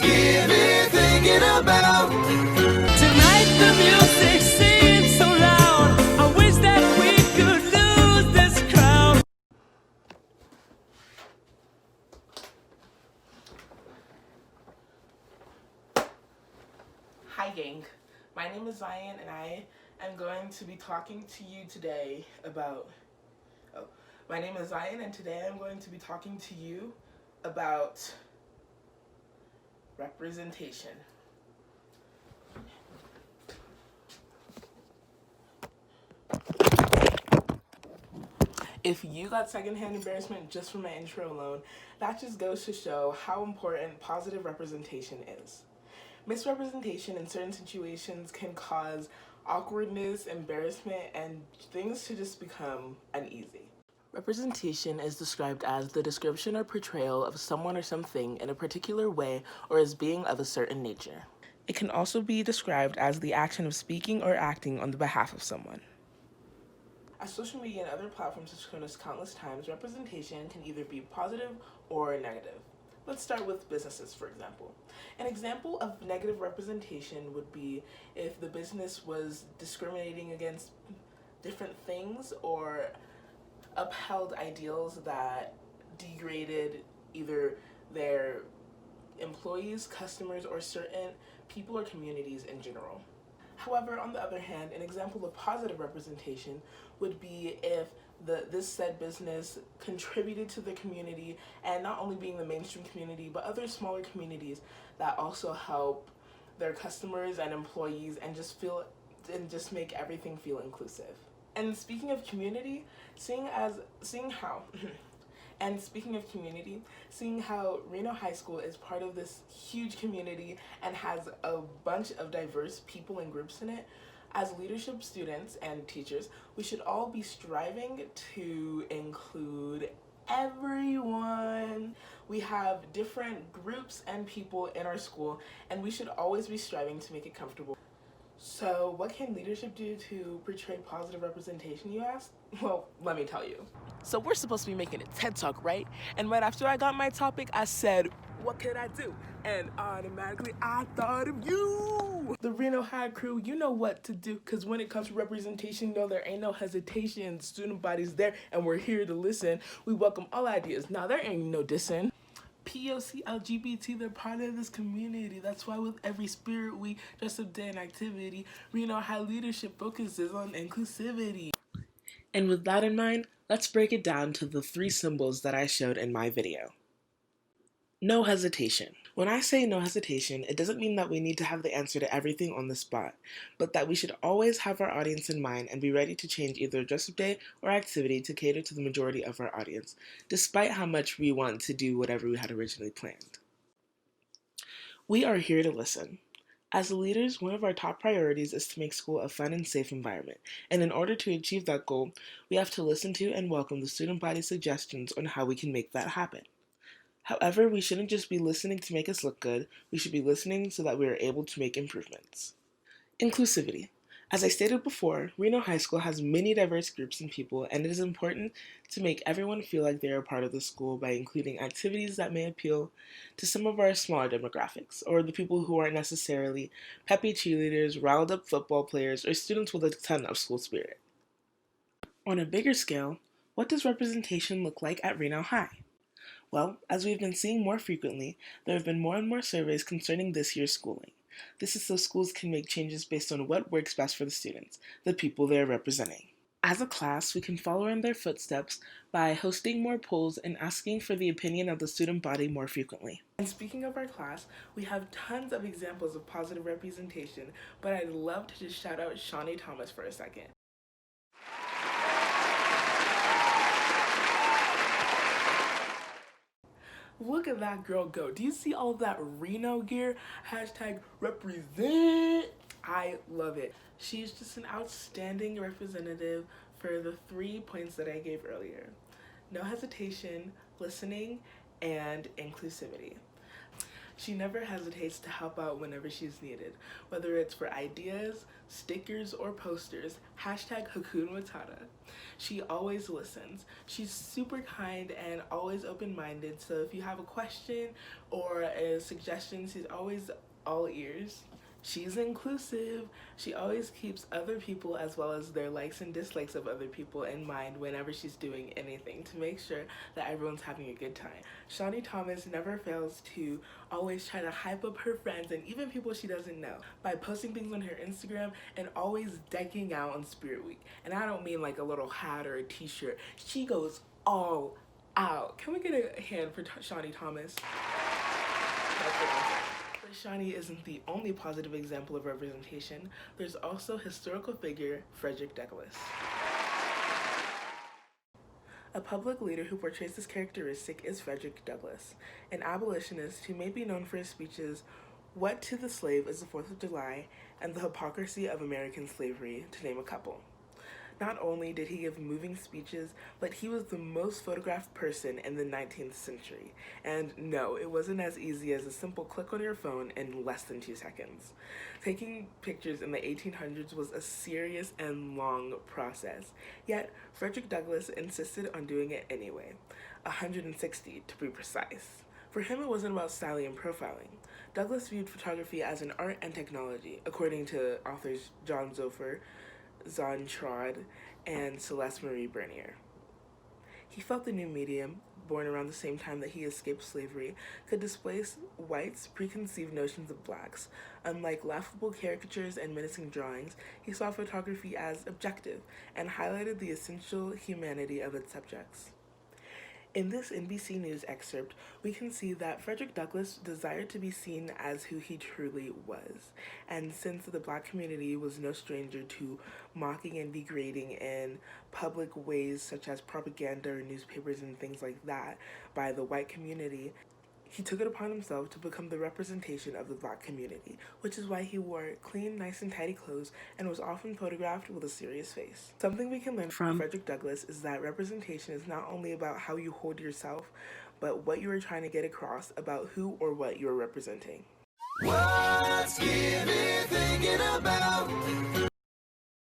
Get me thinking about. Tonight the music seems so loud. I wish that we could lose this crowd. Hi gang, my name is Zion and I am going to be talking to you today about, my name is Zion and today I'm going to be talking to you about representation. If you got secondhand embarrassment just from my intro alone, that just goes to show how important positive representation is. Misrepresentation in certain situations can cause awkwardness, embarrassment, and things to just become uneasy. Representation is described as the description or portrayal of someone or something in a particular way or as being of a certain nature. It can also be described as the action of speaking or acting on the behalf of someone. As social media and other platforms have shown us countless times, representation can either be positive or negative. Let's start with businesses, for example. An example of negative representation would be if the business was discriminating against different things or upheld ideals that degraded either their employees, customers, or certain people or communities in general. However, on the other hand, an example of positive representation would be if this said business contributed to the community, and not only being the mainstream community, but other smaller communities that also help their customers and employees and just make everything feel inclusive. And speaking of community, seeing how Reno High School is part of this huge community and has a bunch of diverse people and groups in it, as leadership students and teachers, we should all be striving to include everyone. We have different groups and people in our school, and we should always be striving to make it comfortable. So what can leadership do to portray positive representation, you ask? Well, let me tell you. So we're supposed to be making a TED Talk, right? And right after I got my topic, I said, what could I do? And automatically I thought of you! The Reno High crew, you know what to do, because when it comes to representation, no, there ain't no hesitation. Student body's there, and we're here to listen. We welcome all ideas. Now, there ain't no dissing. POC, LGBT, they're part of this community. That's why with every spirit we dress up day and activity. Reno High leadership focuses on inclusivity. And with that in mind, let's break it down to the 3 symbols that I showed in my video. No hesitation. When I say no hesitation, it doesn't mean that we need to have the answer to everything on the spot, but that we should always have our audience in mind and be ready to change either a dress-up day or activity to cater to the majority of our audience, despite how much we want to do whatever we had originally planned. We are here to listen. As leaders, one of our top priorities is to make school a fun and safe environment, and in order to achieve that goal, we have to listen to and welcome the student body's suggestions on how we can make that happen. However, we shouldn't just be listening to make us look good, we should be listening so that we are able to make improvements. Inclusivity. As I stated before, Reno High School has many diverse groups and people, and it is important to make everyone feel like they are a part of the school by including activities that may appeal to some of our smaller demographics, or the people who aren't necessarily peppy cheerleaders, riled up football players, or students with a ton of school spirit. On a bigger scale, what does representation look like at Reno High? Well, as we've been seeing more frequently, there have been more and more surveys concerning this year's schooling. This is so schools can make changes based on what works best for the students, the people they are representing. As a class, we can follow in their footsteps by hosting more polls and asking for the opinion of the student body more frequently. And speaking of our class, we have tons of examples of positive representation, but I'd love to just shout out Shawnee Thomas for a second. Look at that girl go. Do you see all of that Reno gear? Hashtag represent. I love it. She's just an outstanding representative for the 3 points that I gave earlier. No hesitation, listening, and inclusivity. She never hesitates to help out whenever she's needed, whether it's for ideas, stickers, or posters, hashtag Hakuna Matata. She always listens. She's super kind and always open-minded, so if you have a question or a suggestion, she's always all ears. She's inclusive. She always keeps other people as well as their likes and dislikes of other people in mind whenever she's doing anything to make sure that everyone's having a good time. Shawnee Thomas never fails to always try to hype up her friends and even people she doesn't know by posting things on her Instagram and always decking out on Spirit Week. And I don't mean like a little hat or a t-shirt. She goes all out. Can we get a hand for Shawnee Thomas? But Shawnee isn't the only positive example of representation. There's also historical figure Frederick Douglass. A public leader who portrays this characteristic is Frederick Douglass, an abolitionist who may be known for his speeches What to the Slave is the 4th of July and The Hypocrisy of American Slavery, to name a couple. Not only did he give moving speeches, but he was the most photographed person in the 19th century. And no, it wasn't as easy as a simple click on your phone in less than 2 seconds. Taking pictures in the 1800s was a serious and long process. Yet, Frederick Douglass insisted on doing it anyway. 160 to be precise. For him, it wasn't about styling and profiling. Douglass viewed photography as an art and technology, according to authors John Zofer, Zahn Trod, and Celeste Marie Bernier. He felt the new medium, born around the same time that he escaped slavery, could displace whites' preconceived notions of blacks. Unlike laughable caricatures and menacing drawings, he saw photography as objective and highlighted the essential humanity of its subjects. In this NBC News excerpt, we can see that Frederick Douglass desired to be seen as who he truly was. And since the black community was no stranger to mocking and degrading in public ways such as propaganda or newspapers and things like that by the white community, he took it upon himself to become the representation of the black community, which is why he wore clean, nice, and tidy clothes and was often photographed with a serious face. Something we can learn from Frederick Douglass is that representation is not only about how you hold yourself, but what you are trying to get across about who or what you are representing. What's Gibby thinking about?